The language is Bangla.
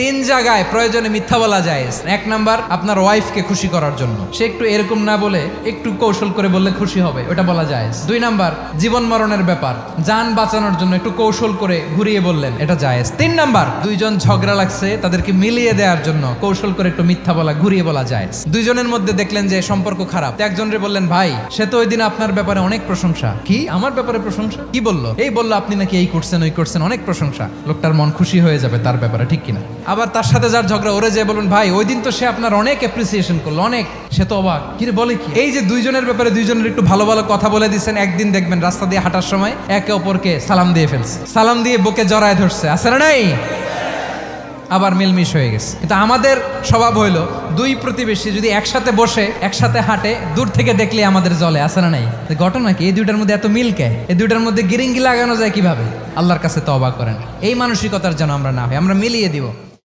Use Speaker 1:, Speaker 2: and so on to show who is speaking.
Speaker 1: তিন জায়গায় প্রয়োজনে মিথ্যা বলা যায়। এক নাম্বার, আপনার ওয়াইফকে খুশি করার জন্য, সে একটু এরকম না বলে একটু কৌশল করে বললে খুশি হবে, ওটা বলা যায়। দুই নাম্বার, জীবন মরণের ব্যাপার, যান বাঁচানোর জন্য একটু কৌশল করে ঘুরিয়ে বললেন, এটা জায়েজ। তিন নাম্বার, দুইজন ঝগড়া লাগছে তাদেরকে মিলিয়ে দেওয়ার জন্য কৌশল করে একটু মিথ্যা বলা, ঘুরিয়ে বলা যায়। দুইজনের মধ্যে দেখলেন যে সম্পর্ক খারাপ, একজনরে বললেন, ভাই সে তো ওই দিন আপনার ব্যাপারে অনেক প্রশংসা। কি আমার ব্যাপারে প্রশংসা? কি বললো? এই বললো আপনি নাকি এই করছেন ওই করছেন, অনেক প্রশংসা। লোকটার মন খুশি হয়ে যাবে তার ব্যাপারে, ঠিক কিনা? আবার তার সাথে যার ঝগড়া, ওরে যে বলুন, ভাই ওই দিন তো সে আপনার অনেক অ্যাপ্রিসিয়েশন করলো, অনেক, সে তো অবাক, কি রে বলে কি? এই যে দুইজনের ব্যাপারে দুইজনের একটু ভালো ভালো কথা বলে দিচ্ছেন, একদিন দেখবেন রাস্তা দিয়ে হাঁটার সময় একে অপরকে সালাম দিয়ে ফেলছে, সালাম দিয়ে বুকে জড়ায় ধরছে, আছে না নাই? আবার মিলমিশ হয়ে গেছে। কিন্তু আমাদের স্বভাব হইলো, দুই প্রতিবেশী যদি একসাথে বসে একসাথে হাঁটে, দূর থেকে দেখলে আমাদের জলে, আছে না নাই? ঘটনা কি? এই দুইটার মধ্যে এত মিল কে? এই দুইটার মধ্যে গিরিঙ্গি লাগানো যায় কিভাবে? আল্লাহর কাছে তওবা করেন, এই মানসিকতার যেন আমরা না হয়, আমরা মিলিয়ে দিব।